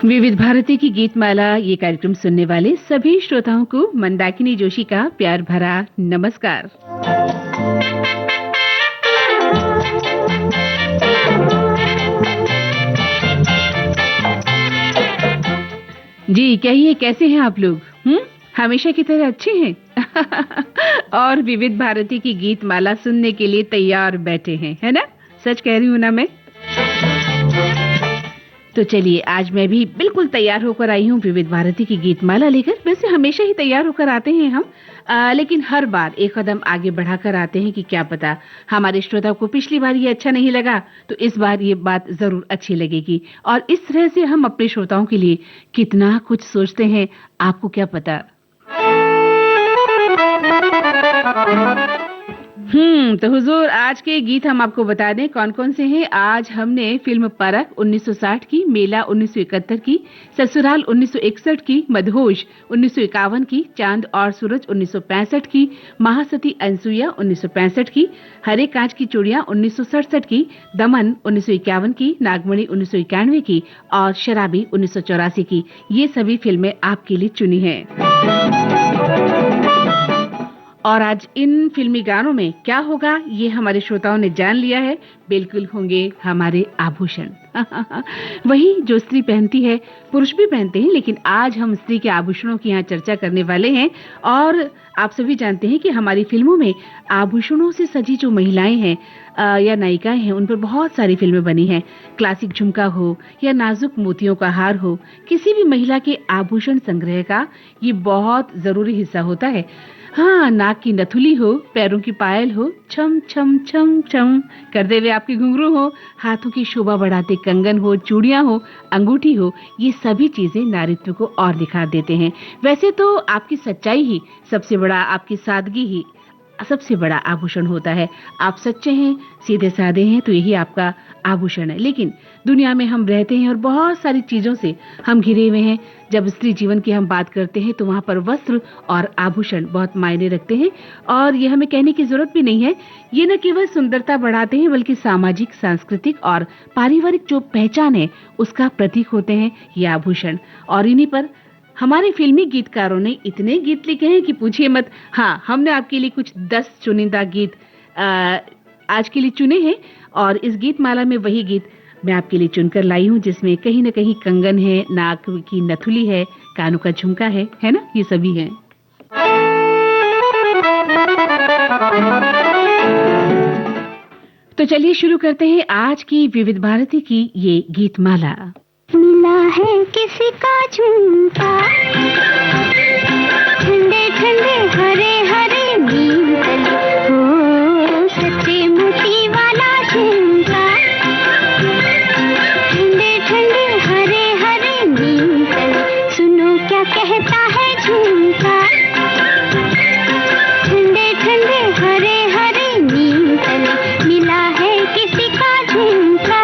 विविध भारती की गीतमाला ये कार्यक्रम सुनने वाले सभी श्रोताओं को मंदाकिनी जोशी का प्यार भरा नमस्कार। जी कहिए, कैसे हैं आप लोग? हमेशा की तरह अच्छे हैं? और विविध भारती की गीतमाला सुनने के लिए तैयार बैठे हैं, है ना? सच कह रही हूँ ना मैं? तो चलिए, आज मैं भी बिल्कुल तैयार होकर आई हूँ विविध भारती की गीतमाला लेकर। वैसे हमेशा ही तैयार होकर आते हैं हम, लेकिन हर बार एक कदम आगे बढ़ाकर आते हैं कि क्या पता हमारे श्रोता को पिछली बार ये अच्छा नहीं लगा तो इस बार ये बात जरूर अच्छी लगेगी। और इस तरह से हम अपने श्रोताओं के लिए कितना कुछ सोचते हैं, आपको क्या पता। तो हुजूर, आज के गीत हम आपको बता दें कौन कौन से हैं। आज हमने फिल्म परख 1960 की, मेला 1971 की, ससुराल 1961 की, मदहोश 1951 की, चांद और सूरज 1965 की, महासती अनसुईया 1965 की, हरे कांच की चूड़ियां 1967 की, दमन 1951 की, नागमणि 1991 की और शराबी 1984 की। ये सभी फिल्में आपके लिए चुनी हैं। और आज इन फिल्मी गानों में क्या होगा ये हमारे श्रोताओं ने जान लिया है। बिल्कुल होंगे हमारे आभूषण। वही जो स्त्री पहनती है पुरुष भी पहनते हैं, लेकिन आज हम स्त्री के आभूषणों की यहाँ चर्चा करने वाले हैं। और आप सभी जानते हैं कि हमारी फिल्मों में आभूषणों से सजी जो महिलाएं हैं या नायिकाएं हैं, उन पर बहुत सारी फिल्में बनी हैं। क्लासिक झुमका हो या नाजुक मोतियों का हार हो, किसी भी महिला के आभूषण संग्रह का ये बहुत जरूरी हिस्सा होता है। हाँ, नाक की नथुली हो, पैरों की पायल हो, छम छम छम छम करते हुए आपके घुंघरू हो, हाथों की शोभा बढ़ाते कंगन हो, चूड़ियां हो, अंगूठी हो, ये सभी चीजें नारीत्व को और दिखा देते हैं। वैसे तो आपकी सच्चाई ही सबसे बड़ा, आपकी सादगी ही सबसे बड़ा आभूषण होता है। आप सच्चे हैं, सीधे साधे हैं, तो यही आपका आभूषण है। लेकिन दुनिया में हम रहते हैं और बहुत सारी चीजों से हम घिरे हुए हैं। जब स्त्री जीवन की हम बात करते हैं तो वहां पर वस्त्र और आभूषण बहुत मायने रखते हैं। और ये हमें कहने की जरूरत भी नहीं है, ये न केवल सुंदरता बढ़ाते हैं बल्कि सामाजिक, सांस्कृतिक और पारिवारिक जो पहचान है उसका प्रतीक होते हैं ये आभूषण। और इन्हीं पर हमारे फिल्मी गीतकारों ने इतने गीत लिखे हैं कि पूछिए मत। हाँ, हमने आपके लिए कुछ 10 चुनिंदा गीत आज के लिए चुने हैं। और इस गीतमाला में वही गीत मैं आपके लिए चुनकर लाई हूँ जिसमें कहीं न कहीं कंगन है, नाक की नथुली है, कानों का झुमका है ना? ये सभी हैं। तो चलिए शुरू करते हैं आज की विविध भारती की ये गीतमाला। मिला है किसी का झुमका, ठंडे ठंडे हरे हरे नीम तले, हो सच्चे मोती वाला झुमका, ठंडे ठंडे हरे हरे नीम तले, सुनो क्या कहता है झुमका, ठंडे ठंडे हरे हरे नीम तले, मिला है किसी का झुमका।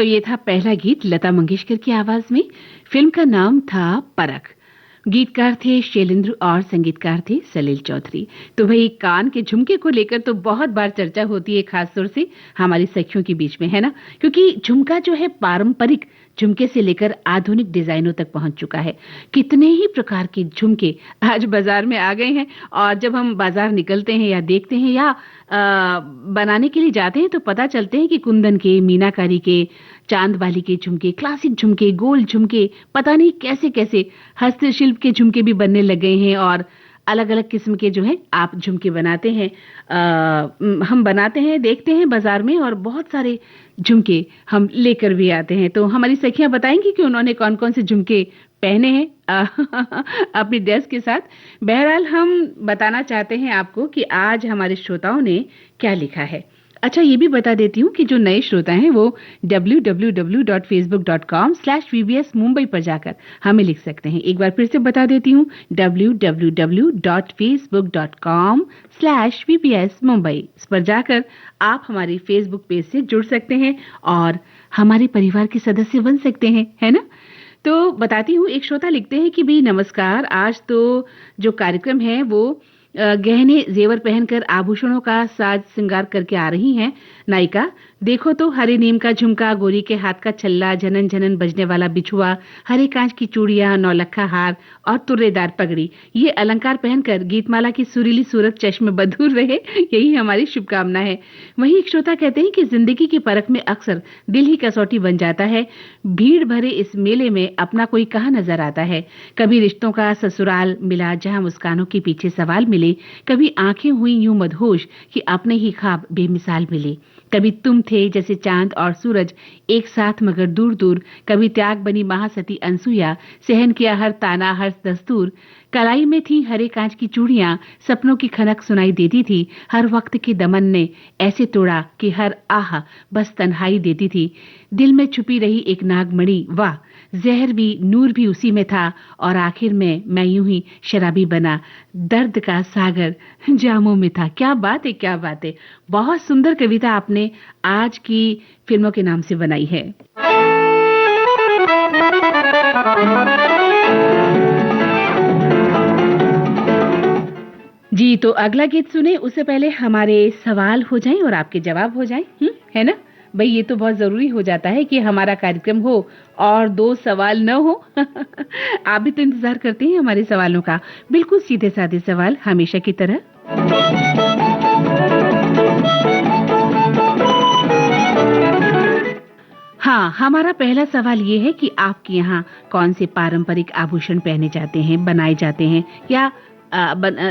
ये था पहला गीत लता मंगेशकर की आवाज में। फिल्म का नाम था परख। गीतकार थे शैलेंद्र और संगीतकार थे सलील चौधरी। तो भाई कान के झुमके को लेकर तो बहुत बार चर्चा होती है, खासतौर से हमारी सखियों के बीच में, है ना? क्योंकि झुमका जो है पारंपरिक झुमके से लेकर आधुनिक डिजाइनों तक पहुंच चुका है। कितने ही प्रकार के झुमके आज बाजार में आ गए हैं और जब हम बाजार निकलते हैं या देखते हैं या बनाने के लिए जाते हैं तो पता चलते हैं कि कुंदन के, मीनाकारी के, चांद वाली के झुमके, क्लासिक झुमके, गोल झुमके, पता नहीं कैसे कैसे हस्तशिल्प के झुमके भी बनने लग गए हैं और अलग अलग किस्म के जो है आप झुमके बनाते हैं। हम बनाते हैं, देखते हैं बाजार में और बहुत सारे झुमके हम लेकर भी आते हैं। तो हमारी सखियां बताएंगी कि उन्होंने कौन कौन से झुमके पहने हैं अपनी ड्रेस के साथ। बहरहाल हम बताना चाहते हैं आपको कि आज हमारे श्रोताओं ने क्या लिखा है। अच्छा, ये भी बता देती हूँ कि जो नए श्रोता हैं वो www.facebook.com/vbs मुंबई पर जाकर हमें लिख सकते हैं। एक बार फिर से बता देती हूँ, www.facebook.com/vbs मुंबई। इस पर जाकर आप हमारी फेसबुक पेज से जुड़ सकते हैं और हमारे परिवार के सदस्य बन सकते हैं, है ना? तो बताती हूँ, एक श्रोता लिखते हैं कि भी नमस्कार, आज तो जो कार्यक्रम है वो गहने जेवर पहनकर आभूषणों का साज श्रृंगार करके आ रही हैं नायिका। देखो तो हरे नीम का झुमका, गोरी के हाथ का छल्ला, झनन झनन बजने वाला बिछुआ, हरे कांच की चूड़ियां, नौलखा हार और तुर्रेदार पगड़ी, ये अलंकार पहनकर गीतमाला की सुरीली सूरत चश्मे बदूर रहे, यही हमारी शुभकामना है। वहीं एक श्रोता कहते हैं कि जिंदगी की परख में अक्सर दिल ही कसौटी बन जाता है। भीड़ भरे इस मेले में अपना कोई कहाँ नजर आता है। कभी रिश्तों का ससुराल मिला जहां मुस्कानों के पीछे सवाल मिले, कभी आंखें हुई यूं मदहोश कि अपने ही ख्वाब बेमिसाल मिले। कभी तुम थे जैसे चांद और सूरज एक साथ मगर दूर दूर, कभी त्याग बनी महासती अनसुया, सहन किया हर ताना हर दस्तूर। कलाई में थी हरे कांच की चूड़ियां, सपनों की खनक सुनाई देती थी, हर वक्त के दमन ने ऐसे तोड़ा कि हर आह बस तन्हाई देती थी। दिल में छुपी रही एक नागमणि, वाह जहर भी नूर भी उसी में था, और आखिर में मैं यूं ही शराबी बना, दर्द का सागर जामों में था। क्या बात है, क्या बात है। बहुत सुंदर कविता आपने आज की फिल्मों के नाम से बनाई है। जी, तो अगला गीत सुने उससे पहले हमारे सवाल हो जाएं और आपके जवाब हो जाएं, है ना भाई? ये तो बहुत जरूरी हो जाता है कि हमारा कार्यक्रम हो और 2 सवाल न हो। आप भी तो इंतजार करते हैं हमारे सवालों का। बिल्कुल सीधे साधे सवाल हमेशा की तरह। हाँ, हमारा पहला सवाल ये है कि आपके यहाँ कौन से पारंपरिक आभूषण पहने जाते हैं, बनाए जाते हैं, या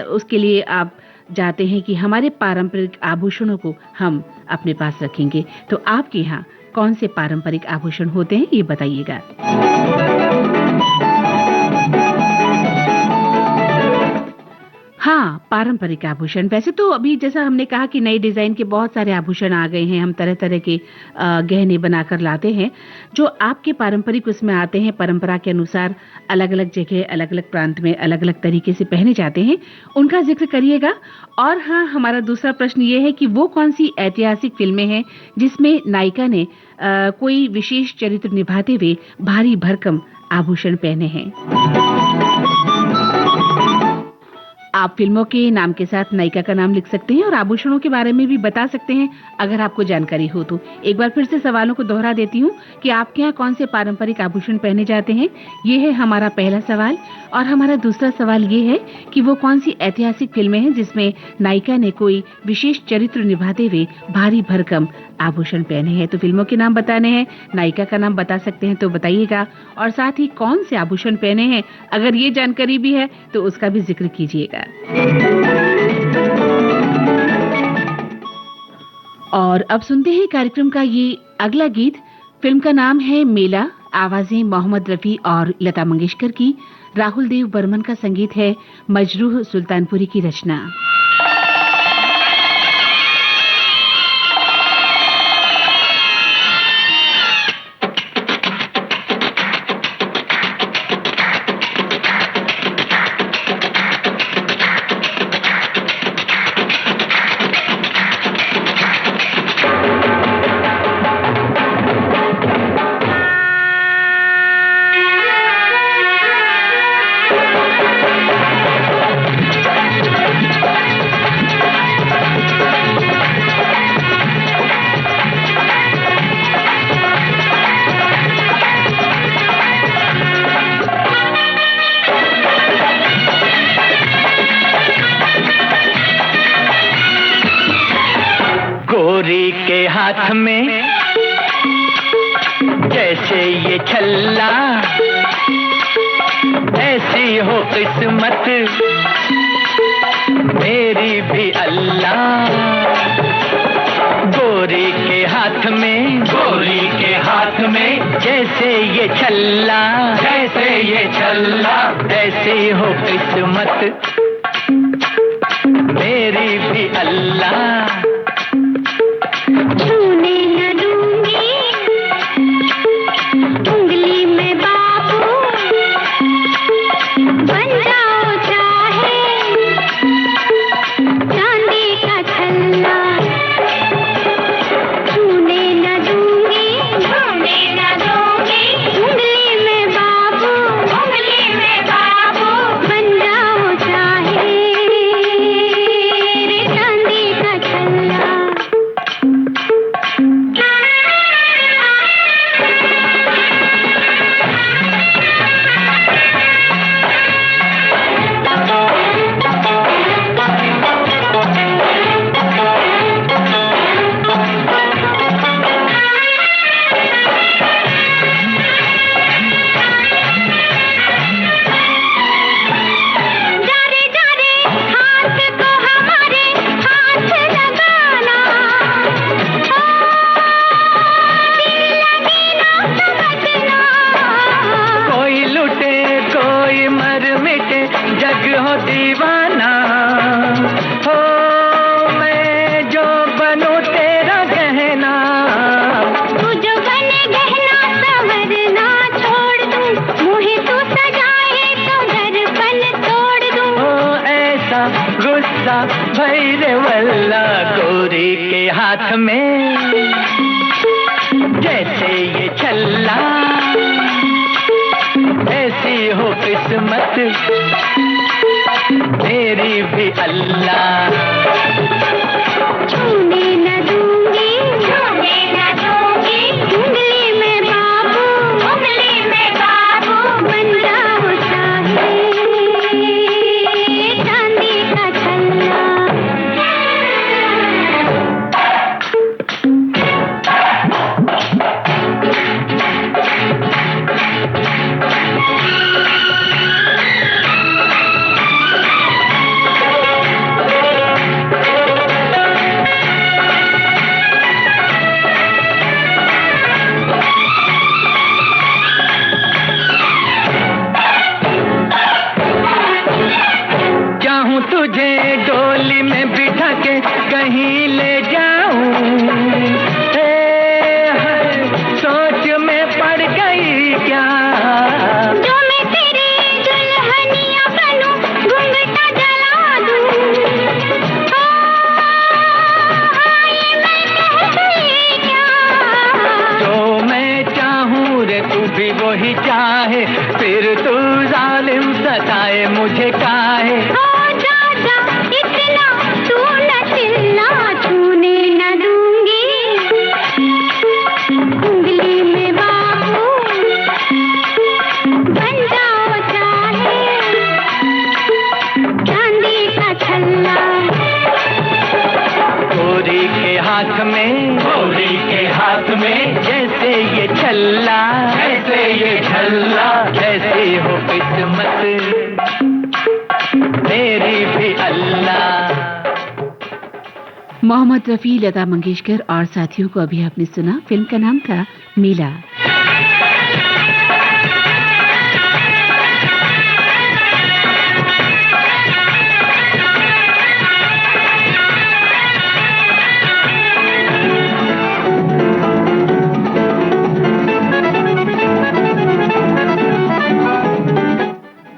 उसके लिए आप जाते हैं कि हमारे पारंपरिक आभूषणों को हम अपने पास रखेंगे। तो आपके यहाँ कौन से पारंपरिक आभूषण होते हैं, ये बताइएगा। हाँ, पारंपरिक आभूषण। वैसे तो अभी जैसा हमने कहा कि नए डिजाइन के बहुत सारे आभूषण आ गए हैं, हम तरह तरह के गहने बनाकर लाते हैं जो आपके पारंपरिक उसमें आते हैं, परंपरा के अनुसार अलग अलग जगह अलग अलग प्रांत में अलग अलग तरीके से पहने जाते हैं, उनका जिक्र करिएगा। और हाँ, हमारा दूसरा प्रश्न ये है कि वो कौन सी ऐतिहासिक फिल्में हैं जिसमें नायिका ने कोई विशेष चरित्र निभाते हुए भारी भरकम आभूषण पहने हैं। आप फिल्मों के नाम के साथ नायिका का नाम लिख सकते हैं और आभूषणों के बारे में भी बता सकते हैं अगर आपको जानकारी हो तो। एक बार फिर से सवालों को दोहरा देती हूँ कि आपके यहाँ कौन से पारंपरिक आभूषण पहने जाते हैं, ये है हमारा पहला सवाल। और हमारा दूसरा सवाल ये है कि वो कौन सी ऐतिहासिक फिल्में हैं जिसमें नायिका ने कोई विशेष चरित्र निभाते हुए भारी भरकम आभूषण पहने हैं। तो फिल्मों के नाम बताने हैं, नायिका का नाम बता सकते हैं तो बताइएगा, और साथ ही कौन से आभूषण पहने हैं अगर ये जानकारी भी है तो उसका भी जिक्र कीजिएगा। और अब सुनते हैं कार्यक्रम का ये अगला गीत। फिल्म का नाम है मेला, आवाजें मोहम्मद रफी और लता मंगेशकर की, राहुल देव बर्मन का संगीत है, मजरूह सुल्तानपुरी की रचना। हाथ में जैसे ये छल्ला, ऐसी हो किस्मत मेरी भी अल्लाह। गोरी के हाथ में, गोरी के हाथ में जैसे ये छल्ला, जैसे ये छल्ला, ऐसी हो किस्मत मेरी भी अल्लाह। छूने न दूंगी उंगली में बाबू, बन जाओ चाहे चांदी का छल्ला। छूने न दूंगी, छूने न दूंगी उंगली में बाबू, उंगली में बाबू, बन जाओ चाहे रे चांदी का छल्ला। जारे जारे हाथ को हमारे हाथ लगाना, ओ दिल लगी ना समझना। कोई लुटे कोई मर मिटे जग हो दीवाना, हो मैं जो बनूं तेरा गहना। तू जो बने गहना संवरना छोड़ दूं, मुहे तू सजाए तो दर्पण तोड़ दूं। ओ ऐसा गुस्सा भैरे वल्ला, गोरी के हाथ में जैसे ये छल्ला, ऐसी हो किस्मत मेरी भी अल्लाह। छूने न दूंगी, छूने न दूंगी उंगली में बाबू, उंगली में बाबू, बन जाओ चाहे चांदी का छल्ला। चाहूं तुझे डोली में बिठा के कहीं ले जाऊं, सोच में पड़ गई क्या। जो मैं तेरी दुल्हनिया बनूं, घूंघटा जला दूं। ओ हाय मैं कह गई क्या। जो मैं चाहूं रे तू भी वही चाहे, फिर तू जालिम सताए मुझे काहे। ओ जा जा इतना तू न चिल्ला, छूने न दूंगी उंगली में बाबू, बन जाओ चाहे चांदी का छल्ला। गोरी के हाथ में, गोरी के हाथ में जैसे ये छल्ला, जैसे ये छल्ला, जैसी हो किस्मत मेरी भी अल्लाह। मोहम्मद रफी, लता मंगेशकर और साथियों को अभी आपने सुना। फिल्म का नाम था मीला।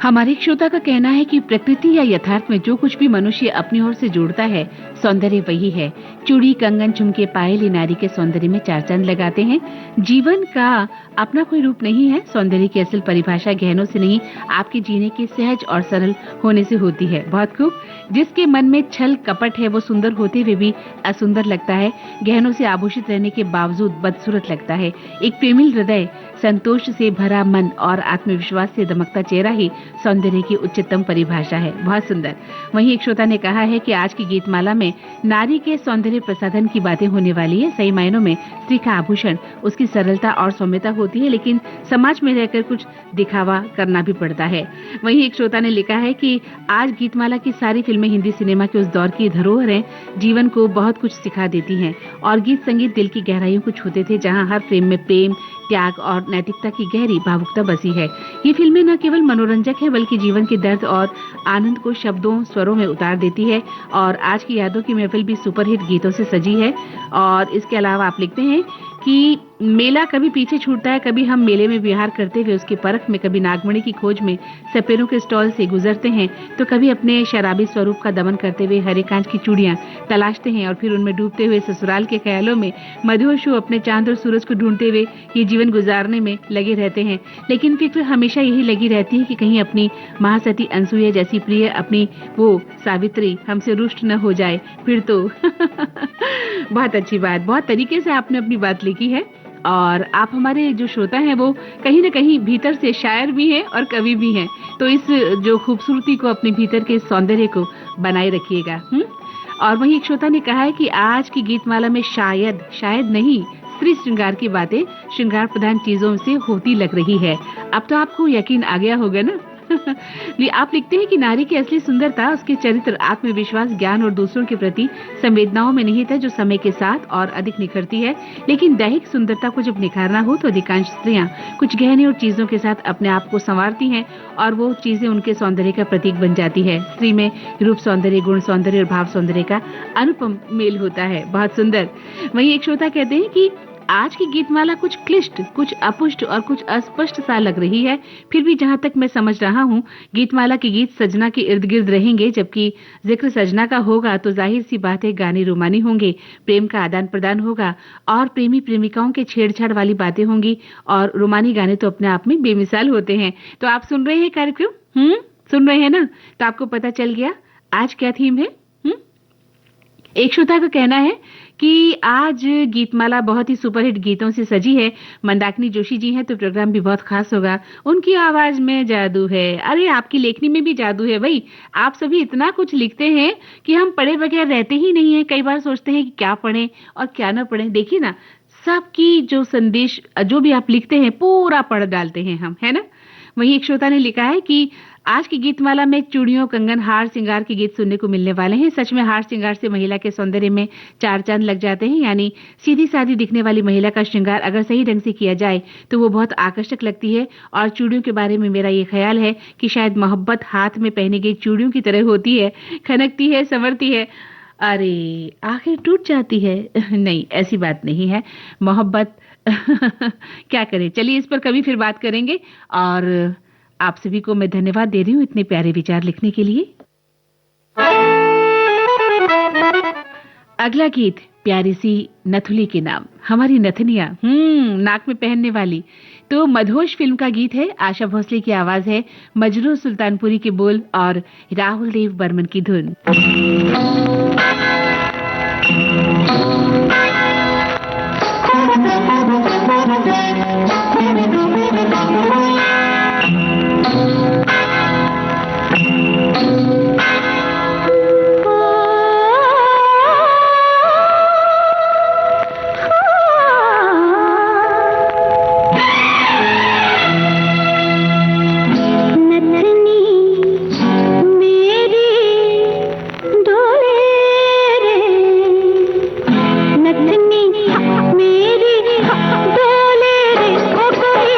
हमारे एक श्रोता का कहना है कि प्रकृति या यथार्थ में जो कुछ भी मनुष्य अपनी ओर से जोड़ता है, सौंदर्य वही है। चूड़ी, कंगन, झुमके, पायल ये नारी के सौंदर्य में चार चांद लगाते हैं। जीवन का अपना कोई रूप नहीं है। सौंदर्य की असल परिभाषा गहनों से नहीं, आपके जीने के सहज और सरल होने से होती है। बहुत खूब। जिसके मन में छल कपट है वो सुंदर होते हुए भी असुंदर लगता है, गहनों से आभूषित रहने के बावजूद बदसूरत लगता है। एक प्रेमी हृदय संतोष से भरा मन और आत्मविश्वास से दमकता चेहरा ही सौंदर्य की उच्चतम परिभाषा है। बहुत सुंदर। वहीं एक श्रोता ने कहा है कि आज की गीतमाला में नारी के सौंदर्य प्रसाधन की बातें होने वाली है। सही मायनों में स्त्री का आभूषण उसकी सरलता और सौम्यता होती है, लेकिन समाज में रहकर कुछ दिखावा करना भी पड़ता है। वहीं एक श्रोता ने लिखा है कि आज गीतमाला की सारी फिल्में हिंदी सिनेमा के उस दौर की धरोहर हैं, जीवन को बहुत कुछ सिखा देती हैं और गीत संगीत दिल की गहराइयों को छूते थे, जहां हर फ्रेम में प्रेम, त्याग और नैतिकता की गहरी भावुकता बसी है। ये फिल्में न केवल मनोरंजक है बल्कि जीवन के दर्द और आनंद को शब्दों स्वरों में उतार देती है और आज की यादों की महफिल भी सुपरहिट गीतों से सजी है। और इसके अलावा आप लिखते हैं कि मेला कभी पीछे छूटता है, कभी हम मेले में विहार करते हुए उसकी परख में, कभी नागमणि की खोज में सपेरों के स्टॉल से गुजरते हैं, तो कभी अपने शराबी स्वरूप का दमन करते हुए हरे कांच की चूड़ियां तलाशते हैं और फिर उनमें डूबते हुए ससुराल के ख्यालों में मधुहोश अपने चांद और सूरज को ढूंढते हुए ये जीवन गुजारने में लगे रहते हैं। लेकिन फिक्र हमेशा यही लगी रहती है कि कहीं अपनी महासती अनसुईया जैसी प्रिय, अपनी वो सावित्री हमसे रुष्ट न हो जाए फिर तो। बहुत अच्छी बात, बहुत तरीके से आपने अपनी बात लिखी है और आप हमारे जो श्रोता हैं वो कहीं न कहीं भीतर से शायर भी हैं और कवि भी हैं, तो इस जो खूबसूरती को, अपने भीतर के सौंदर्य को बनाए रखिएगा। और वहीं एक श्रोता ने कहा है कि आज की गीतमाला में शायद नहीं, स्त्री श्रृंगार की बातें श्रृंगार प्रधान चीजों से होती लग रही है। अब तो आपको यकीन आ गया होगा ना। आप लिखते हैं कि नारी की असली सुंदरता उसके चरित्र, आत्मविश्वास, ज्ञान और दूसरों के प्रति संवेदनाओं में निहित है, जो समय के साथ और अधिक निखरती है। लेकिन दैहिक सुंदरता को जब निखारना हो तो अधिकांश स्त्रियां कुछ गहने और चीजों के साथ अपने आप को संवारती हैं और वो चीजें उनके सौंदर्य का प्रतीक बन जाती है। स्त्री में रूप सौंदर्य, गुण सौंदर्य और भाव सौंदर्य का अनुपम मेल होता है। बहुत सुंदर। वहीं एक श्रोता कहते हैं कि आज की गीतमाला कुछ क्लिष्ट, कुछ अपुष्ट और कुछ अस्पष्ट सा लग रही है। फिर भी जहां तक मैं समझ रहा हूं, गीतमाला के गीत सजना के इर्द गिर्द रहेंगे। जबकि जिक्र सजना का होगा तो जाहिर सी बात है गाने रोमानी होंगे, प्रेम का आदान प्रदान होगा और प्रेमी प्रेमिकाओं के छेड़छाड़ वाली बातें होंगी। और रोमानी गाने तो अपने आप में बेमिसाल होते हैं। तो आप सुन रहे हैं कार्यक्रम, सुन रहे हैं ना? तो आपको पता चल गया आज क्या थीम है। एक श्रोता का कहना है कि आज गीतमाला बहुत ही सुपरहिट गीतों से सजी है। मंदाकिनी जोशी जी हैं तो प्रोग्राम भी बहुत खास होगा। उनकी आवाज में जादू है। अरे आपकी लेखनी में भी जादू है भाई। आप सभी इतना कुछ लिखते हैं कि हम पढ़े बगैर रहते ही नहीं हैं। कई बार सोचते हैं कि क्या पढ़ें और क्या ना पढ़ें। देखिए ना, सबकी जो संदेश जो भी आप लिखते हैं पूरा पढ़ डालते हैं हम, है ना। वहीं एक श्रोता ने लिखा है कि आज की गीतमाला में चूड़ियों, कंगन, हार श्रृंगार के गीत सुनने को मिलने वाले हैं। सच में हार श्रृंगार से महिला के सौंदर्य में चार चांद लग जाते हैं। यानी सीधी सादी दिखने वाली महिला का श्रृंगार अगर सही ढंग से किया जाए तो वो बहुत आकर्षक लगती है। और चूड़ियों के बारे में मेरा ये ख्याल है कि शायद मोहब्बत हाथ में पहनी गई चूड़ियों की तरह होती है, खनकती है, संवरती है, अरे आखिर टूट जाती है। नहीं, ऐसी बात नहीं है। मोहब्बत क्या करें। चलिए इस पर कभी फिर बात करेंगे। और आप सभी को मैं धन्यवाद दे रही हूँ इतने प्यारे विचार लिखने के लिए। अगला गीत प्यारी सी नथुली के नाम, हमारी नथनिया नाक में पहनने वाली। तो मधोश फिल्म का गीत है। आशा भोसले की आवाज है, मजरू सुल्तानपुरी के बोल और राहुल देव बर्मन की धुन। नथनी मेरी डोले रे, ओ कोई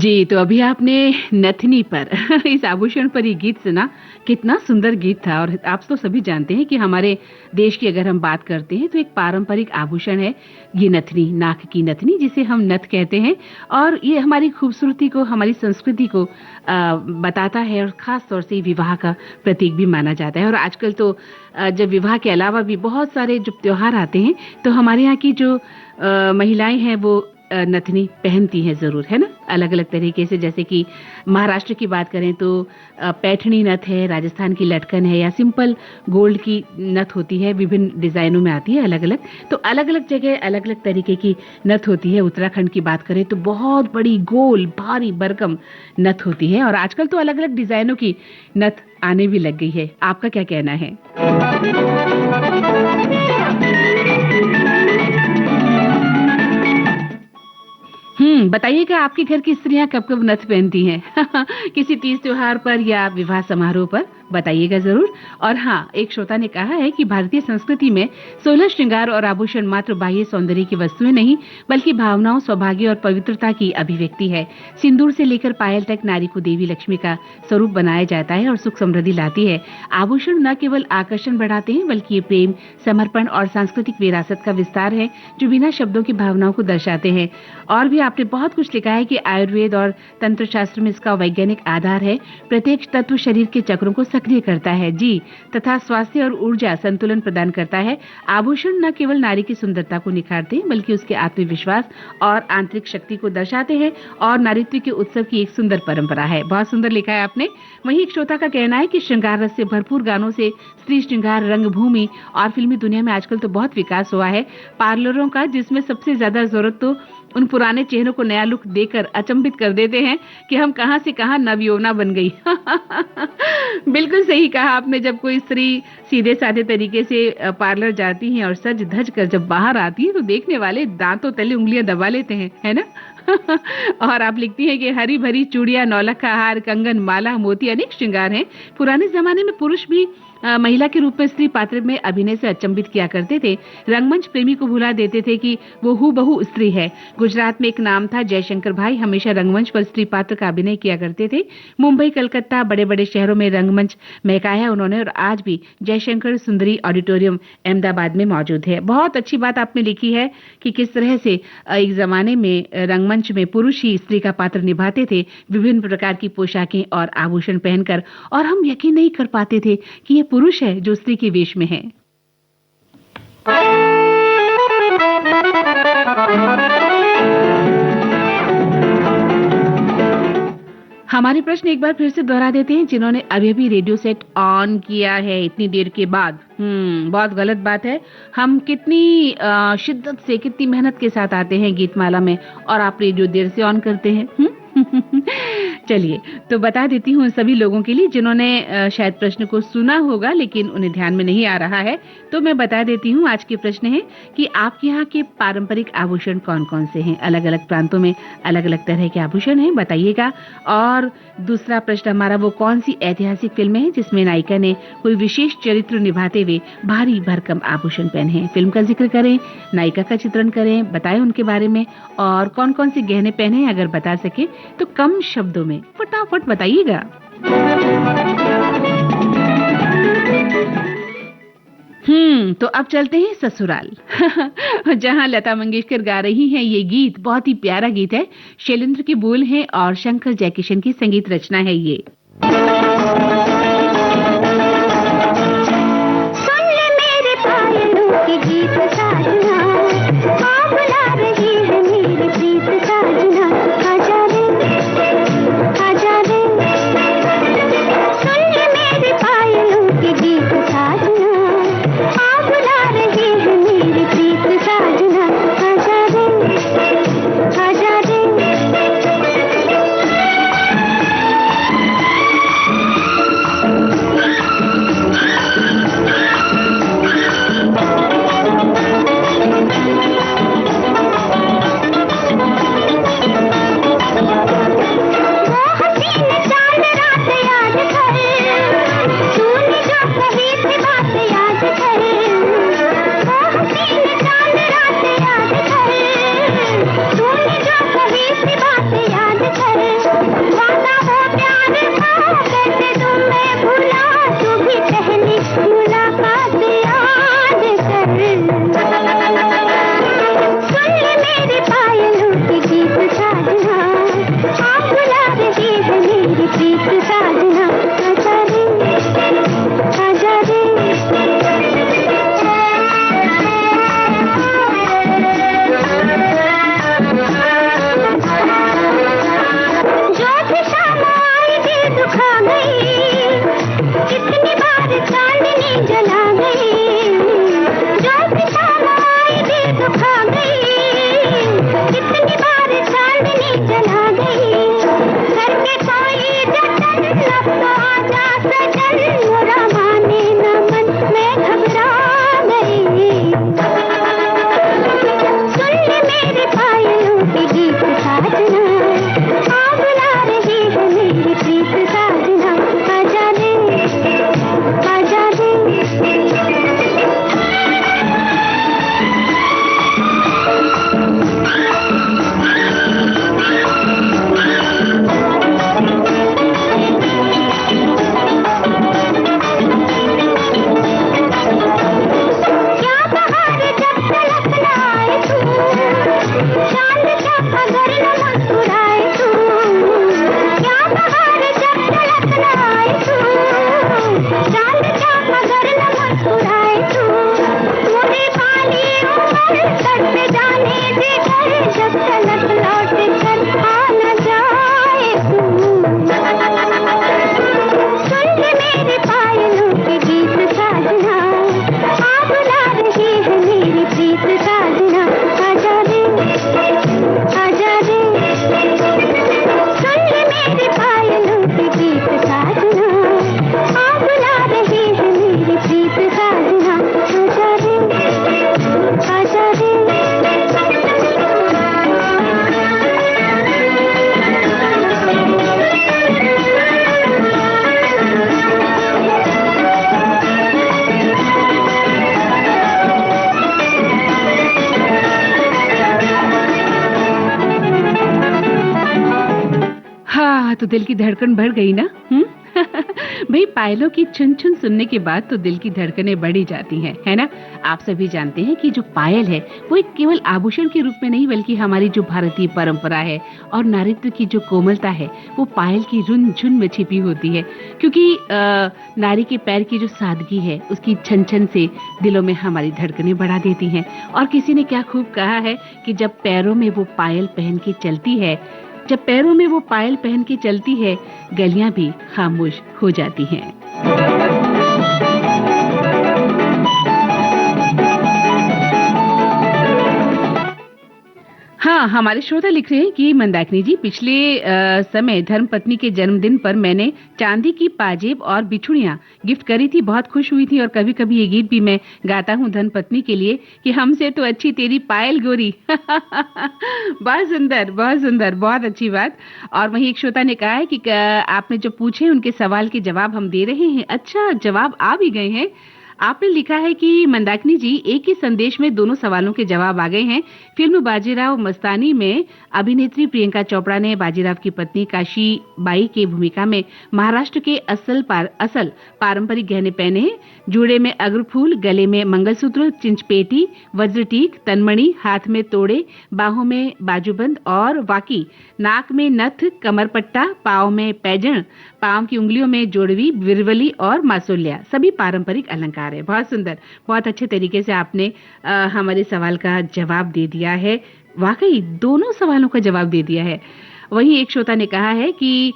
जी, तो अभी आपने नथनी पर इस आभूषण पर ये गीत सुना। कितना सुंदर गीत था। और आप तो सभी जानते हैं कि हमारे देश की अगर हम बात करते हैं तो एक पारंपरिक आभूषण है ये नथनी, नाक की नथनी जिसे हम नथ कहते हैं। और ये हमारी खूबसूरती को, हमारी संस्कृति को बताता है और खास तौर से विवाह का प्रतीक भी माना जाता है। और आजकल तो जब विवाह के अलावा भी बहुत सारे जब त्योहार आते हैं तो हमारे यहाँ की जो महिलाएं हैं वो नथनी पहनती हैं जरूर, है ना, अलग अलग तरीके से। जैसे कि महाराष्ट्र की बात करें तो पैठणी नथ है, राजस्थान की लटकन है, या सिंपल गोल्ड की नथ होती है, विभिन्न डिजाइनों में आती है अलग अलग। तो अलग अलग जगह अलग अलग तरीके की नथ होती है। उत्तराखंड की बात करें तो बहुत बड़ी गोल भारी भरकम नथ होती है। और आजकल तो अलग अलग डिजाइनों की नथ आने भी लग गई है। आपका क्या कहना है? बताइएगा आपके घर की स्त्रियां कब कब नथ पहनती हैं? किसी तीज त्योहार पर या विवाह समारोह पर बताइएगा जरूर। और हाँ, एक श्रोता ने कहा है कि भारतीय संस्कृति में 16 श्रृंगार और आभूषण मात्र बाह्य सौंदर्य की वस्तुएं नहीं बल्कि भावनाओं, सौभाग्य और पवित्रता की अभिव्यक्ति है। सिंदूर से लेकर पायल तक नारी को देवी लक्ष्मी का स्वरूप बनाया जाता है और सुख समृद्धि लाती है। आभूषण न केवल आकर्षण बढ़ाते हैं बल्कि ये प्रेम, समर्पण और सांस्कृतिक विरासत का विस्तार है जो बिना शब्दों की भावनाओं को दर्शाते हैं। और भी आपने बहुत कुछ लिखा है कि आयुर्वेद और तंत्र शास्त्र में इसका वैज्ञानिक आधार है। प्रत्येक तत्व शरीर के चक्रों को सक्रिय करता है जी, तथा स्वास्थ्य और ऊर्जा संतुलन प्रदान करता है। आभूषण न केवल नारी की सुंदरता को निखारते हैं बल्कि उसके आत्मविश्वास और आंतरिक शक्ति को दर्शाते हैं और नारीत्व के उत्सव की एक सुंदर परंपरा है। बहुत सुंदर लिखा है आपने। वहीं एक श्रोता का कहना है कि श्रृंगार रस से भरपूर गानों से स्त्री श्रृंगार, रंगभूमि और फिल्मी दुनिया में आजकल तो बहुत विकास हुआ है पार्लरों का, जिसमें सबसे ज्यादा जरूरत तो उन पुराने चेहरों को नया लुक देकर अचंभित कर देते हैं कि हम कहां से कहां नवयौवना बन गई। बिल्कुल सही कहा आपने। जब कोई स्त्री सीधे साधे तरीके से पार्लर जाती है और सज धज कर जब बाहर आती है तो देखने वाले दांतों तले उंगलियां दबा लेते हैं, है ना। और आप लिखती हैं कि हरी भरी चूड़ियां, नौलखा हार, कंगन, माला, मोती अनेक श्रृंगार हैं। पुराने जमाने में पुरुष भी महिला के रूप में स्त्री पात्र में अभिनय से अचंभित किया करते थे। रंगमंच प्रेमी को भुला देते थे कि वो हूबहू स्त्री है। गुजरात में एक नाम था जयशंकर भाई, हमेशा रंगमंच पर स्त्री पात्र का अभिनय किया करते थे। मुंबई, कलकत्ता, बड़े बड़े शहरों में रंगमंच महकाया उन्होंने। और आज भी जयशंकर सुंदरी ऑडिटोरियम अहमदाबाद में मौजूद है। बहुत अच्छी बात आपने लिखी है कि किस तरह से एक जमाने में रंगमंच में पुरुष ही स्त्री का पात्र निभाते थे, विभिन्न प्रकार की पोशाकें और आभूषण पहनकर, और हम यकीन नहीं कर पाते थे कि ये पुरुष है जो स्त्री के वेश में है। हमारे प्रश्न एक बार फिर से दोहरा देते हैं। जिन्होंने अभी अभी रेडियो सेट ऑन किया है इतनी देर के बाद, बहुत गलत बात है। हम कितनी शिद्दत से, कितनी मेहनत के साथ आते हैं गीतमाला में और आप रेडियो देर से ऑन करते हैं। चलिए, तो बता देती हूँ सभी लोगों के लिए जिन्होंने शायद प्रश्न को सुना होगा लेकिन उन्हें ध्यान में नहीं आ रहा है, तो मैं बता देती हूँ। आज के प्रश्न है कि आपके यहाँ के पारंपरिक आभूषण कौन कौन से हैं। अलग अलग प्रांतों में अलग अलग तरह के आभूषण हैं, बताइएगा। और दूसरा प्रश्न हमारा, वो कौन सी ऐतिहासिक फिल्म है जिसमें नायिका ने कोई विशेष चरित्र निभाते हुए भारी भरकम आभूषण पहने हैं। फिल्म का जिक्र करें, नायिका का चित्रण करें, बताएं उनके बारे में, और कौन कौन से गहने पहने हैं अगर बता सके तो कम शब्दों में फटाफट बताइएगा। तो अब चलते हैं ससुराल, जहां लता मंगेशकर गा रही हैं ये गीत। बहुत ही प्यारा गीत है, शैलेंद्र के बोल हैं और शंकर जयकिशन की संगीत रचना है ये। तो दिल की धड़कन बढ़ गई ना। भाई पायलों की छुन छुन सुनने के बाद तो दिल की धड़कनें बढ़ ही जाती हैं, है ना। आप सभी जानते हैं कि जो पायल है वो एक केवल आभूषण के रूप में नहीं बल्कि हमारी जो भारतीय परंपरा है और नारीत्व की जो कोमलता है वो पायल की रुन झुन में छिपी होती है। क्योंकि नारी के पैर की जो सादगी है उसकी छन छन से दिलों में हमारी धड़कनें बढ़ा देती हैं। और किसी ने क्या खूब कहा है कि जब पैरों में वो पायल पहन के चलती है, जब पैरों में वो पायल पहन के चलती है, गलियां भी खामोश हो जाती हैं। हाँ, हमारे श्रोता लिख रहे हैं कि मंदाकिनी जी पिछले समय धर्मपत्नी के जन्मदिन पर मैंने चांदी की पाजेब और बिछुड़ियां गिफ्ट करी थी, बहुत खुश हुई थी और कभी-कभी ये गीत भी मैं गाता हूँ धर्मपत्नी के लिए कि हमसे तो अच्छी तेरी पायल गोरी। बहुत सुंदर, बहुत सुंदर, बहुत अच्छी बात। और वहीं एक श्रोता ने कहा है कि आपने जो पूछे उनके सवाल के जवाब हम दे रहे हैं। अच्छा, जवाब आ भी गए हैं। आपने लिखा है कि मंदाकिनी जी एक ही संदेश में दोनों सवालों के जवाब आ गए हैं। फिल्म बाजीराव मस्तानी में अभिनेत्री प्रियंका चोपड़ा ने बाजीराव की पत्नी काशी बाई की भूमिका में महाराष्ट्र के असल पारंपरिक गहने पहने हैं। जूड़े में अग्रफूल, गले में मंगलसूत्र, चिंचपेटी, वज्रटीक, तनमणि, हाथ में तोड़े, बाहों में बाजूबंद और वाकी, नाक में नथ, कमरपट्टा, पाँव में पैजण, पाँव की उंगलियों में जोड़वी, विरवली और मासोलिया, सभी पारंपरिक अलंकार है। बहुत सुंदर, बहुत अच्छे तरीके से आपने हमारे सवाल का जवाब दे दिया है। वाकई दोनों सवालों का जवाब दे दिया है। वहीं एक श्रोता ने कहा है कि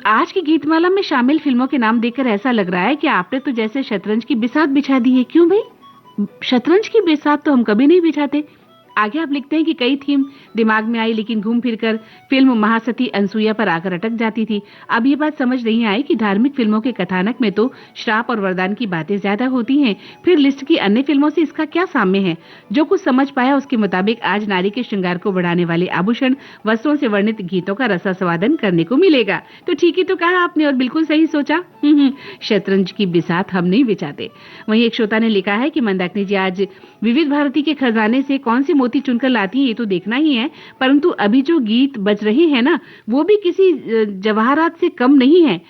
आज की गीतमाला में शामिल फिल्मों के नाम देखकर ऐसा लग रहा है कि आपने तो जैसे शतरंज की बिसात बिछा दी है। क्यों भाई? शतरंज की बिसात तो हम कभी नहीं बिछाते। आगे आप लिखते हैं कि कई थीम दिमाग में आई लेकिन घूम फिरकर फिल्म महासती अनसुईया पर आकर अटक जाती थी। अब ये बात समझ नहीं आई कि धार्मिक फिल्मों के कथानक में तो श्राप और वरदान की बातें ज्यादा होती हैं, फिर लिस्ट की अन्य फिल्मों से इसका क्या साम्य है। जो कुछ समझ पाया उसके मुताबिक आज नारी के श्रृंगार को बढ़ाने वाले आभूषण वस्त्रों से वर्णित गीतों का रसास्वादन करने को मिलेगा। तो ठीक ही तो कहा आपने और बिल्कुल सही सोचा। शतरंज की बिसात हम नहीं बिछाते। वहीं एक श्रोता ने लिखा है कि मंदाकिनी जी आज विविध भारती के खजाने से कौन सी मोती चुनकर लाती हैं ये तो देखना ही है, परंतु अभी जो गीत बज रहे हैं ना वो भी किसी जवाहरात से कम नहीं है।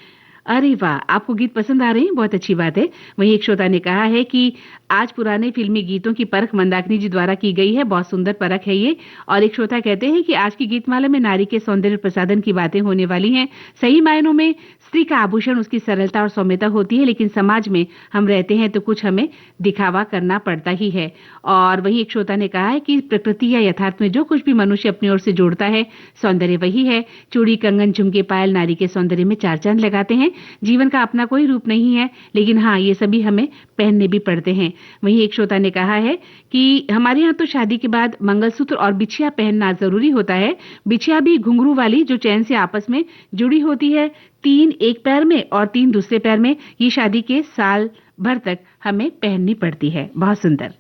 अरे वाह, आपको गीत पसंद आ रहे हैं, बहुत अच्छी बात है। वहीं एक श्रोता ने कहा है कि आज पुराने फिल्मी गीतों की परख मंदाकिनी जी द्वारा की गई है, बहुत सुंदर परख है ये। और एक श्रोता कहते हैं कि आज की गीतमाला में नारी के सौंदर्य प्रसाधन की बातें होने वाली हैं। सही मायनों में स्त्री का आभूषण उसकी सरलता और सौम्यता होती है, लेकिन समाज में हम रहते हैं तो कुछ हमें दिखावा करना पड़ता ही है। और वही एक श्रोता ने कहा है कि प्रकृति या यथार्थ में जो कुछ भी मनुष्य अपनी ओर से जोड़ता है सौंदर्य वही है। चूड़ी, कंगन, झुमके, पायल नारी के सौंदर्य में चार चांद लगाते हैं। जीवन का अपना कोई रूप नहीं है, लेकिन हाँ ये सभी हमें पहनने भी पड़ते हैं। वहीं एक श्रोता ने कहा है कि हमारे यहाँ तो शादी के बाद मंगलसूत्र और बिछिया पहनना जरूरी होता है। बिछिया भी घुंघरू वाली जो चैन से आपस में जुड़ी होती है, 3 एक पैर में और 3 दूसरे पैर में। ये शादी के साल भर तक हमें पहननी पड़ती है। बहुत सुंदर।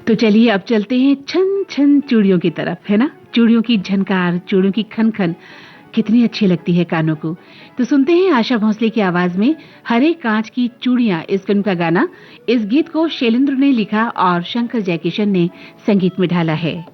तो चलिए अब चलते हैं छन छन चूड़ियों की तरफ, है ना। चूड़ियों की झनकार, चूड़ियों की खन खन कितनी अच्छी लगती है कानों को। तो सुनते हैं आशा भोसले की आवाज में हरे कांच की चूड़ियां, इस फिल्म का गाना। इस गीत को शैलेंद्र ने लिखा और शंकर जयकिशन ने संगीत में ढाला है।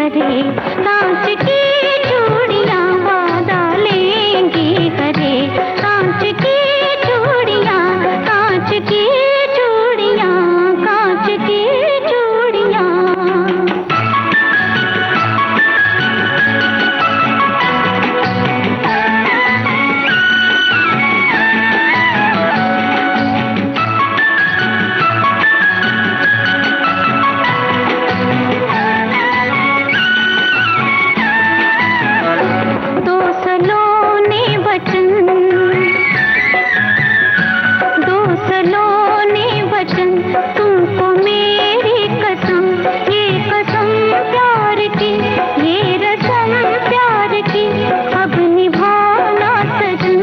हरे, कांच की चूड़ियां वादा लेंगी हरे, कांच की चूड़ियां, कांच की चूड़ियां, कांच की चूड़ियां। दो सलोने वचन, दो सलोने वचन, तुमको मेरी कसम, ये कसम प्यार की, ये रसम प्यार की, अब निभाना सजन,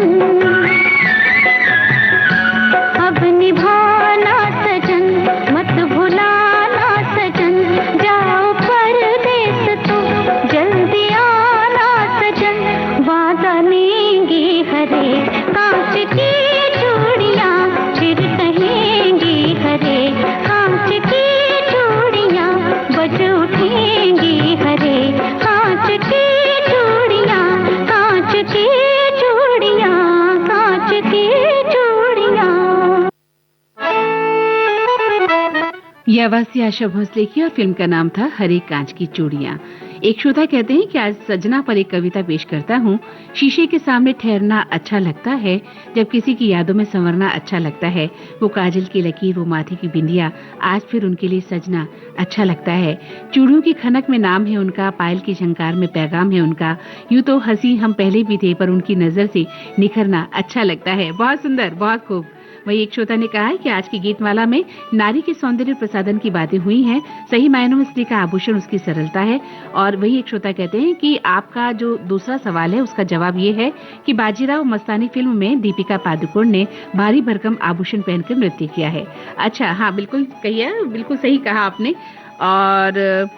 अब निभाना सजन, मत भुलाना सजन, जाओ परदेस तो जल्दी आना सजन, वादा लेंगे हरे, कांच की चूड़ियां फिर कहेंगी हरे, कांच की चूड़ियां बज उठेंगी हरे, कांच की चूड़ियां, कांच की चूड़ियां, कांच की चूड़ियां। ये आवाज थी आशा भोसले की और फिल्म का नाम था हरे कांच की चूड़ियां। एक श्रोता कहते हैं कि आज सजना पर एक कविता पेश करता हूँ। शीशे के सामने ठहरना अच्छा लगता है, जब किसी की यादों में संवरना अच्छा लगता है। वो काजल की लकीर, वो माथे की बिंदिया, आज फिर उनके लिए सजना अच्छा लगता है। चूड़ियों की खनक में नाम है उनका, पायल की झंकार में पैगाम है उनका। यूं तो हंसी हम पहले भी थे, पर उनकी नजर से निखरना अच्छा लगता है। बहुत सुंदर, बहुत खूब। वही एक श्रोता ने कहा है कि आज की गीतमाला में नारी के सौंदर्य प्रसाधन की बातें हुई हैं। सही मायनों में स्त्री का आभूषण उसकी सरलता है। और वही एक श्रोता कहते हैं कि आपका जो दूसरा सवाल है उसका जवाब ये है कि बाजीराव मस्तानी फिल्म में दीपिका पादुकोण ने भारी भरकम आभूषण पहनकर नृत्य किया है। अच्छा, हाँ, बिल्कुल कहिए, बिल्कुल सही कहा आपने। और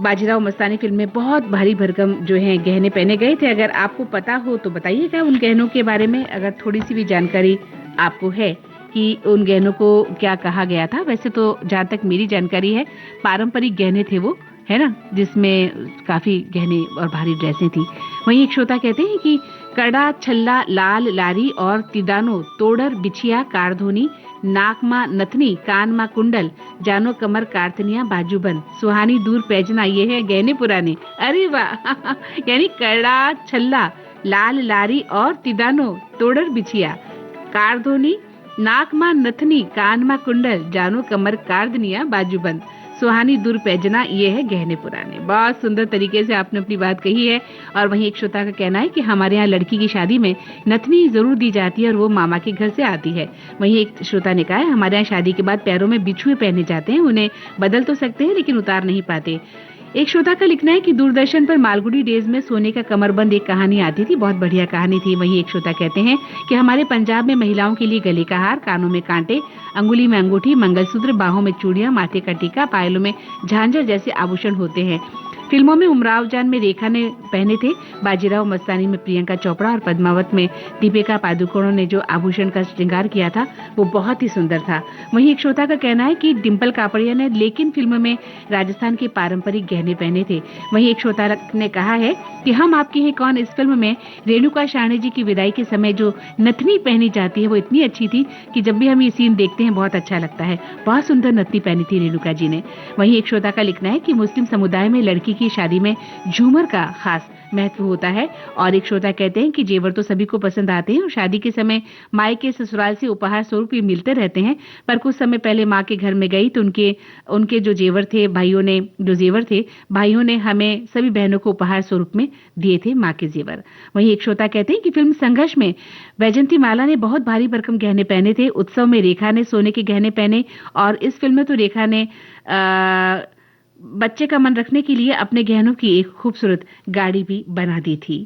बाजीराव मस्तानी फिल्म में बहुत भारी भरकम जो है गहने पहने गए थे। अगर आपको पता हो तो बताइएगा उन गहनों के बारे में, अगर थोड़ी सी भी जानकारी आपको है कि उन गहनों को क्या कहा गया था। वैसे तो जहाँ तक मेरी जानकारी है पारंपरिक गहने थे वो, है ना, जिसमें काफी गहने और भारी ड्रेसें थी। वहीं एक श्रोता कहते हैं कि कड़ा छल्ला लाल लारी और तिदानो तोड़र बिछिया कारधोनी नाक माँ नथनी कान माँ कुंडल जानो कमर कारतनिया बाजूबंद सुहानी दूर पैजना, ये है गहने पुराने। अरे वाह यानी कड़ा छल्ला लाल लारी और तिदानो तोड़र बिछिया कारधोनी नाक माँ नथनी कान माँ कुंडल जानो कमर कारदनिया बाजूबंद सुहानी दूर पैजना, ये है गहने पुराने। बहुत सुंदर तरीके से आपने अपनी बात कही है। और वहीं एक श्रोता का कहना है कि हमारे यहाँ लड़की की शादी में नथनी जरूर दी जाती है और वो मामा के घर से आती है। वहीं एक श्रोता ने कहा है हमारे यहाँ शादी के बाद पैरों में बिछुए पहने जाते हैं, उन्हें बदल तो सकते हैं लेकिन उतार नहीं पाते। एक श्रोता का लिखना है कि दूरदर्शन पर मालगुडी डेज में सोने का कमरबंद एक कहानी आती थी, बहुत बढ़िया कहानी थी। वहीं एक श्रोता कहते हैं कि हमारे पंजाब में महिलाओं के लिए गले का हार, कानों में कांटे, अंगुली में अंगूठी, मंगलसूत्र, बाहों में चूड़ियां, माथे का टीका, पायलों में झांझर जैसे आभूषण होते हैं। फिल्मों में उमराव जान में रेखा ने पहने थे, बाजीराव मस्तानी में प्रियंका चोपड़ा और पद्मावत में दीपिका पादुकोण ने जो आभूषण का श्रृंगार किया था वो बहुत ही सुंदर था। वहीं एक श्रोता का कहना है कि डिम्पल कापड़िया ने लेकिन फिल्म में राजस्थान के पारंपरिक गहने पहने थे। वहीं एक श्रोता ने कहा है कि हम आपके हैं कौन इस फिल्म में रेणुका शाहनी जी की विदाई के समय जो नथनी पहनी जाती है वो इतनी अच्छी थी कि जब भी हम ये सीन देखते हैं बहुत अच्छा लगता है। बहुत सुंदर नथनी पहनी थी रेणुका जी ने। वहीं एक श्रोता का लिखना है कि मुस्लिम समुदाय में लड़की की शादी में झूमर का खास महत्व होता है। और एक श्रोता कहते हैं कि जेवर तो सभी को पसंद आते हैं और शादी के समय मायके ससुराल से उपहार स्वरूप भी मिलते रहते हैं, पर कुछ समय पहले माँ के घर में गई तो उनके जो जेवर थे, भाइयों ने हमें सभी बहनों को उपहार स्वरूप में दिए थे माँ के जेवर। वहीं एक श्रोता कहते हैं कि फिल्म संघर्ष में वैजंती माला ने बहुत भारी भरकम गहने पहने थे, उत्सव में रेखा ने सोने के गहने पहने और इस फिल्म में तो रेखा ने बच्चे का मन रखने के लिए अपने गहनों की एक खूबसूरत गाड़ी भी बना दी थी।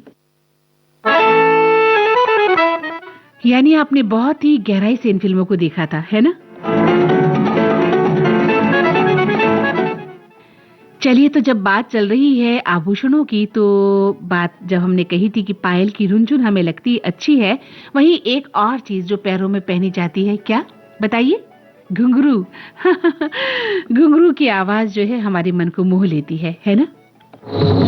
यानी आपने बहुत ही गहराई से इन फिल्मों को देखा था, है ना? चलिए, तो जब बात चल रही है आभूषणों की, तो बात जब हमने कही थी कि पायल की रुनझुन हमें लगती अच्छी है, वहीं एक और चीज जो पैरों में पहनी जाती है, क्या बताइए? घुंघरू। घुंघरू की आवाज जो है हमारे मन को मोह लेती है ना? घुंगरवा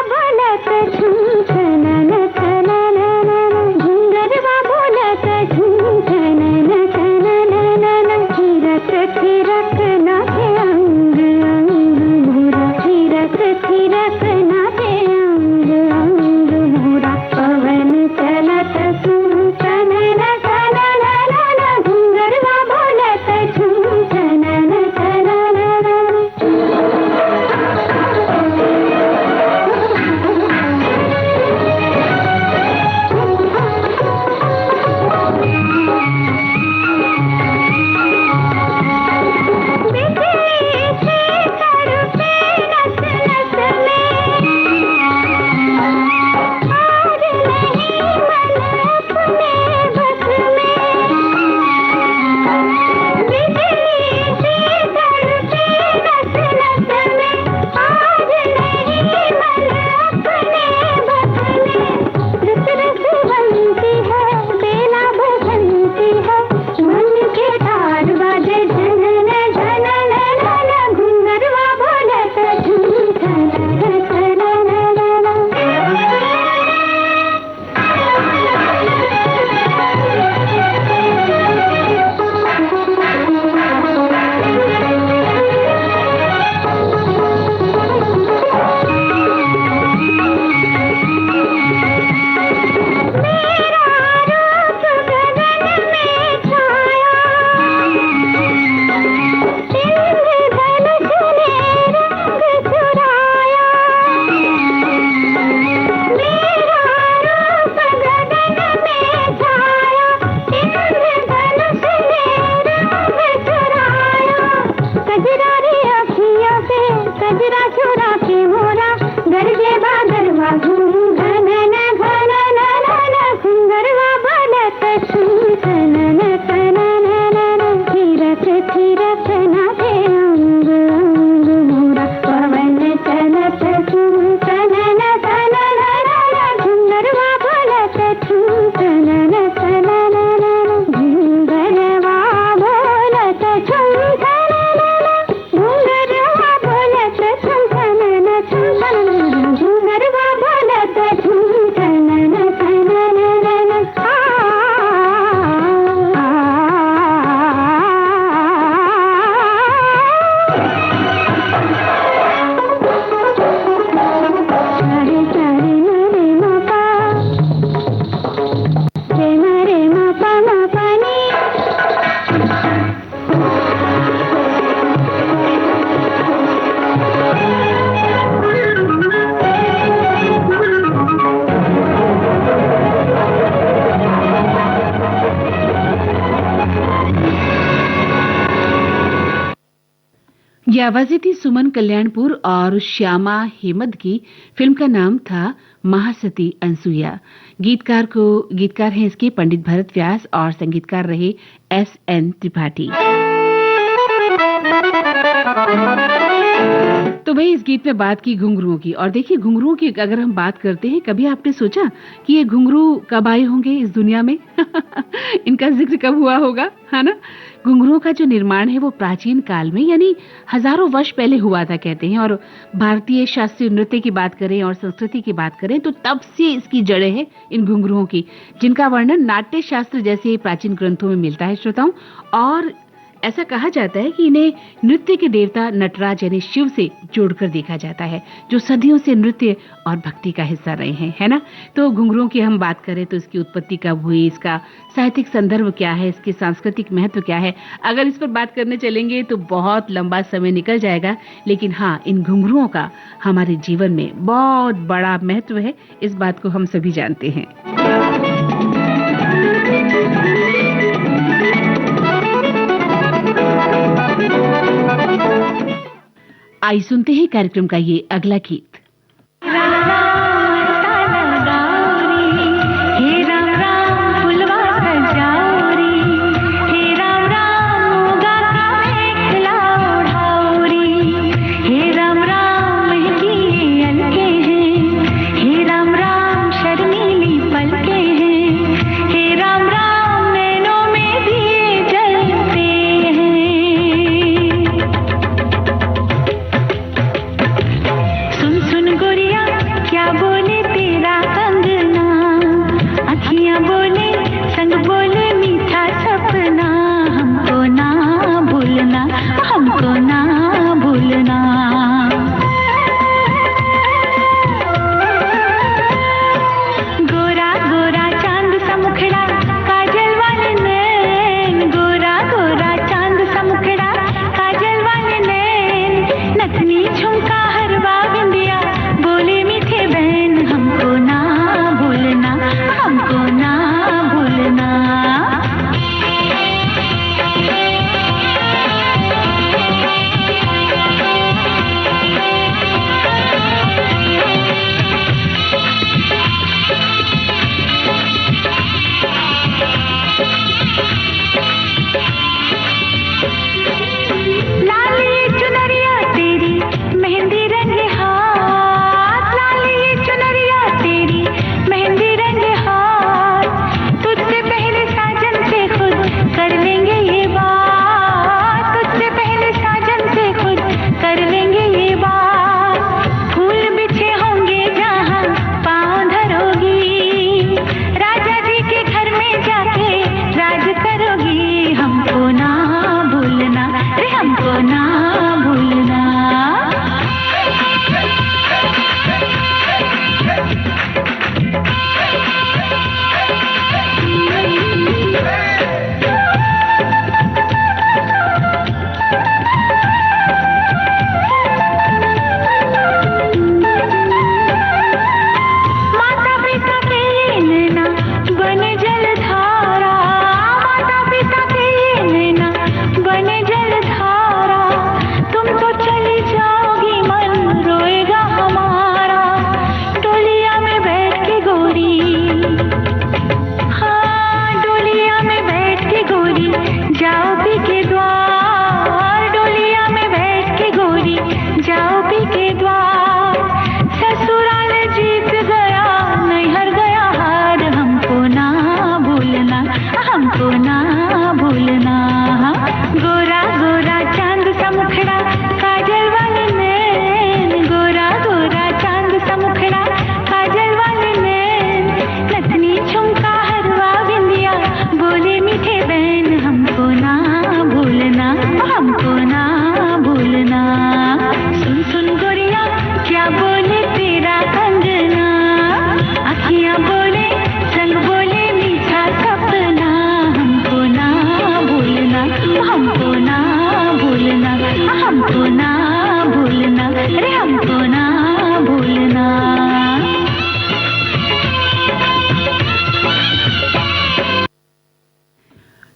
बोलत झुम छनन छनन घुंगरवा बोलत झुम छनन छनन थिरक थिरक नाचे अंग अंग मोरा थिरक थिरक नाचे अंग अंग मोरा पवन चलत झुम छनन छनन घुंगरवा बोलत झुम छनन छनन ये आवाजें थी सुमन कल्याणपुर और श्यामा हेमद की। फिल्म का नाम था महासती अनसुईया। गीतकार हैं इसके पंडित भरत व्यास और संगीतकार रहे S.N. त्रिपाठी। तो भाई इस गीत में बात की घुंघरुओं की, और देखिए घुंघरुओं की अगर हम बात करते हैं, कभी आपने सोचा कि ये घुंघरू कब आए होंगे इस दुनिया में? इनका जिक्र कब हुआ होगा, है ना? घुंघरुओं का जो निर्माण है वो प्राचीन काल में यानी हजारों वर्ष पहले हुआ था कहते हैं। और भारतीय शास्त्रीय नृत्य की बात करें और संस्कृति की बात करें तो तब से इसकी जड़ें हैं इन घुंघरुओं की, जिनका वर्णन नाट्य शास्त्र जैसे प्राचीन ग्रंथों में मिलता है श्रोताओं। और ऐसा कहा जाता है कि इन्हें नृत्य के देवता नटराज यानी शिव से जोड़कर देखा जाता है, जो सदियों से नृत्य और भक्ति का हिस्सा रहे हैं, है ना? तो घुंघरुओं की हम बात करें तो इसकी उत्पत्ति कब हुई, इसका साहित्यिक संदर्भ क्या है, इसके सांस्कृतिक महत्व क्या है, अगर इस पर बात करने चलेंगे तो बहुत लंबा समय निकल जाएगा। लेकिन हाँ, इन घुंघरुओं का हमारे जीवन में बहुत बड़ा महत्व है, इस बात को हम सभी जानते हैं। आई सुनते हैं कार्यक्रम का ये अगला गीत। हे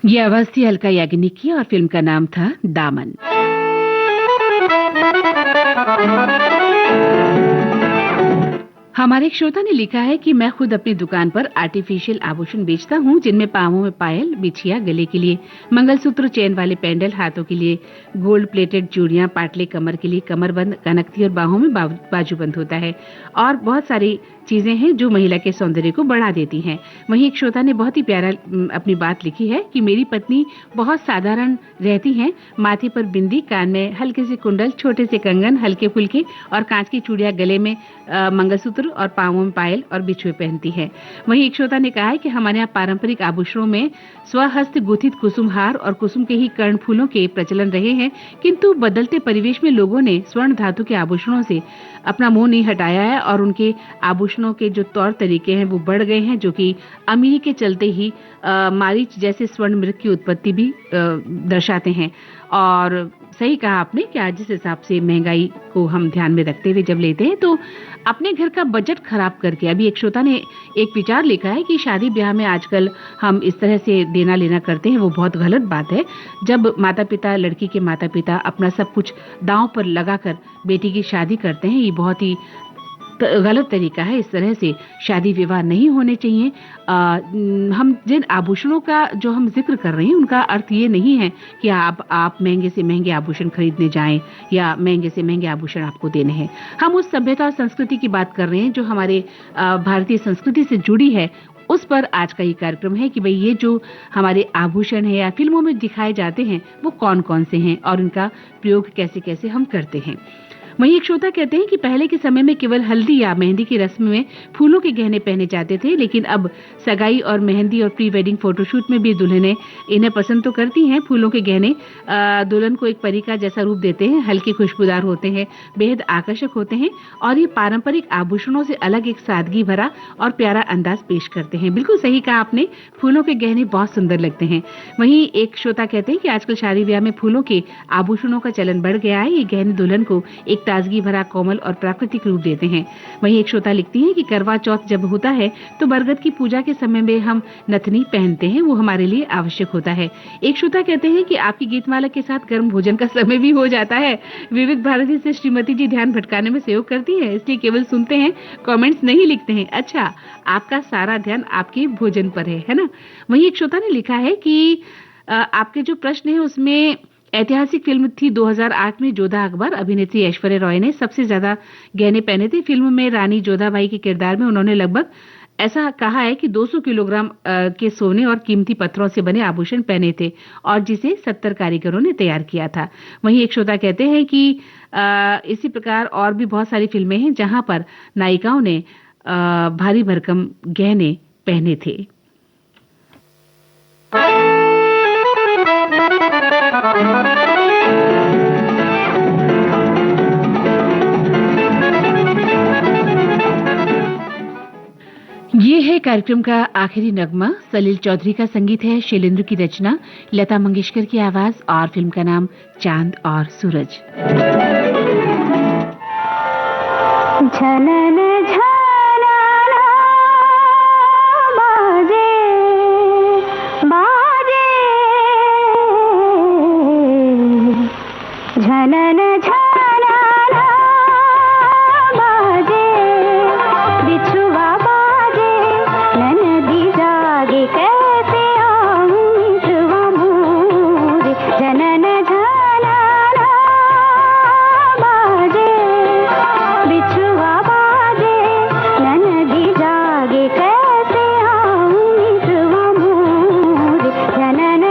ये आवाज थी अलका याग्निक की और फिल्म का नाम था दामन। हमारे एक श्रोता ने लिखा है कि मैं खुद अपनी दुकान पर आर्टिफिशियल आभूषण बेचता हूँ, जिनमें पांवों में पायल, बिछिया, गले के लिए मंगलसूत्र, चेन वाले पेंडल, हाथों के लिए गोल्ड प्लेटेड चूड़ियां, पाटले, कमर के लिए कमरबंद, कनकती और बाहों में बाजूबंद होता है और बहुत सारी चीजें हैं जो महिला के सौंदर्य को बढ़ा देती हैं। वहीं एक श्रोता ने बहुत ही प्यारा अपनी बात लिखी है कि मेरी पत्नी बहुत साधारण रहती हैं, माथे पर बिंदी, कान में हल्के से कुंडल, छोटे से कंगन, हल्के फुल्के और कांच की चूड़ियां, गले में मंगलसूत्र और पांवों में पायल और बिछुए पहनती है। वहीं एक श्रोता ने कहा है कि हमारे यहाँ पारंपरिक आभूषणों में स्वहस्त गुथित कुसुम हार और कुसुम के ही कर्ण फूलों के प्रचलन रहे हैं, किंतु बदलते परिवेश में लोगों ने स्वर्ण धातु के आभूषणों से अपना मुंह नहीं हटाया है और उनके आभूषणों के जो तौर तरीके हैं वो बढ़ गए हैं, जो कि अमीरी के चलते ही मारीच जैसे स्वर्ण मृग की उत्पत्ति भी दर्शाते हैं। और सही कहा आपने कि आज जिस हिसाब से महंगाई को हम ध्यान में रखते हुए जब लेते हैं तो अपने घर का बजट खराब करके, अभी एक श्रोता ने एक विचार लिखा है कि शादी ब्याह में आजकल हम इस तरह से देना लेना करते हैं, वो बहुत गलत बात है। जब माता पिता, लड़की के माता पिता अपना सब कुछ दांव पर लगाकर बेटी की शादी करते हैं, ये बहुत ही गलत तरीका है। इस तरह से शादी विवाह नहीं होने चाहिए। हम जिन आभूषणों का जो हम जिक्र कर रहे हैं उनका अर्थ ये नहीं है कि आप महंगे से महंगे आभूषण खरीदने जाएं या महंगे से महंगे आभूषण आपको देने हैं। हम उस सभ्यता और संस्कृति की बात कर रहे हैं जो हमारे भारतीय संस्कृति से जुड़ी है। उस पर आज का ये कार्यक्रम है कि भाई ये जो हमारे आभूषण है या फिल्मों में दिखाए जाते हैं वो कौन कौन से हैं और उनका प्रयोग कैसे कैसे हम करते हैं। वहीं एक श्रोता कहते हैं कि पहले के समय में केवल हल्दी या मेहंदी की रस्म में फूलों के गहने पहने जाते थे, लेकिन अब सगाई और मेहंदी और प्री वेडिंग फोटोशूट में भी दुल्हनें इन्हें पसंद तो करती हैं। फूलों के गहने दुल्हन को एक परी का जैसा रूप देते हैं, हल्के खुशबूदार होते हैं, बेहद आकर्षक होते हैं और ये पारंपरिक आभूषणों से अलग एक सादगी भरा और प्यारा अंदाज पेश करते हैं। बिल्कुल सही कहा आपने, फूलों के गहने बहुत सुंदर लगते हैं। वहीं एक श्रोता कहते हैं कि आजकल शादी ब्याह में फूलों के आभूषणों का चलन बढ़ गया है। ये गहने दुल्हन को एक ताजगी भरा, कोमल और प्राकृतिक रूप देते हैं। वहीं एक श्रोता लिखती हैं कि करवा चौथ जब होता है तो बरगद की पूजा के समय में हम नथनी पहनते हैं, वो हमारे लिए आवश्यक होता है। एक श्रोता कहते हैं कि आपकी गीतमाला के साथ गर्म भोजन का समय भी हो जाता है। विविध भारती से श्रीमती जी ध्यान भटकाने में सहयोग करती हैं, इसलिए केवल सुनते हैं, कमेंट्स नहीं लिखते हैं। अच्छा, आपका सारा ध्यान आपके भोजन पर है ना। वहीं एक श्रोता ने लिखा है कि आपके जो प्रश्न है उसमें ऐतिहासिक फिल्म थी 2008 में जोधा अकबर। अभिनेत्री ऐश्वर्या रॉय ने सबसे ज्यादा गहने पहने थे। फिल्म में रानी जोधाबाई के किरदार में उन्होंने लगभग ऐसा कहा है कि 200 किलोग्राम के सोने और कीमती पत्थरों से बने आभूषण पहने थे और जिसे 70 कारीगरों ने तैयार किया था। वहीं एक श्रोता कहते हैं कि इसी प्रकार और भी बहुत सारी फिल्में हैं जहां पर नायिकाओं ने भारी भरकम गहने पहने थे। ये है कार्यक्रम का आखिरी नगमा। सलील चौधरी का संगीत है, शैलेंद्र की रचना, लता मंगेशकर की आवाज और फिल्म का नाम चांद और सूरज। झनन झनन झनना बाजे, बिछुआ बाजे, ननदी जागे कैसे आऊं मितवा मोर। झनन झनना बाजे, बिछुआ बाजे, ननदी जागे कैसे आऊं मितवा मोर। झनन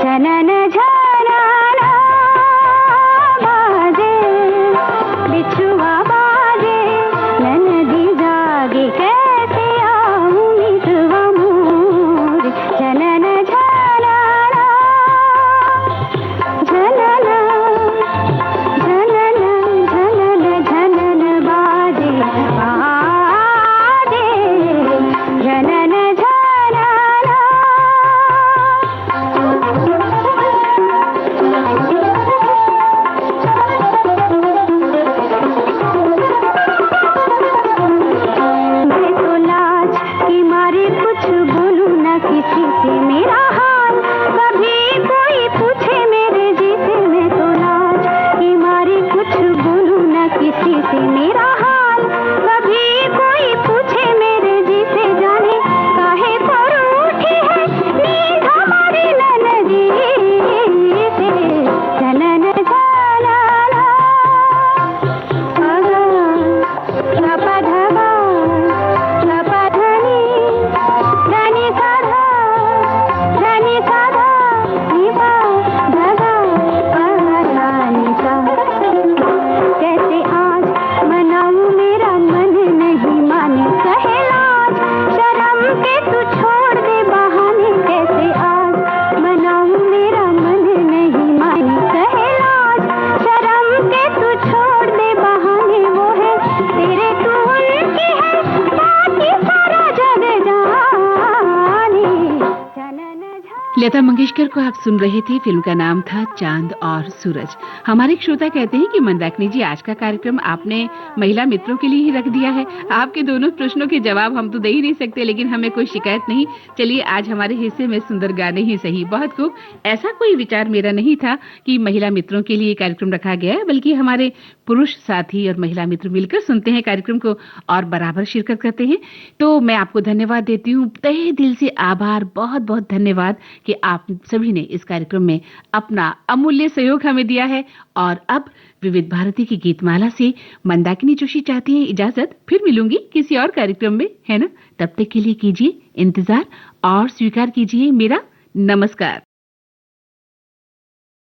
झनन झनना बाजे। लता मंगेशकर को आप सुन रहे थे। फिल्म का नाम था चांद और सूरज। हमारे एक श्रोता कहते हैं कि मंदाकिनी जी, आज का कार्यक्रम आपने महिला मित्रों के लिए ही रख दिया है। आपके दोनों प्रश्नों के जवाब हम तो दे ही नहीं सकते, लेकिन हमें कोई शिकायत नहीं। चलिए, आज हमारे हिस्से में सुंदर गाने ही सही। बहुत खूब। ऐसा कोई विचार मेरा नहीं था कि महिला मित्रों के लिए कार्यक्रम रखा गया है, बल्कि हमारे पुरुष साथी और महिला मित्र मिलकर सुनते हैं कार्यक्रम को और बराबर शिरकत करते हैं। तो मैं आपको धन्यवाद देती हूँ, तहे दिल से आभार, बहुत बहुत धन्यवाद कि आप सभी ने इस कार्यक्रम में अपना अमूल्य सहयोग हमें दिया है। और अब विविध भारती की गीतमाला से मंदाकिनी जोशी चाहती हैं इजाजत। फिर मिलूंगी किसी और कार्यक्रम में, है ना? तब तक के लिए कीजिए इंतजार और स्वीकार कीजिए मेरा नमस्कार।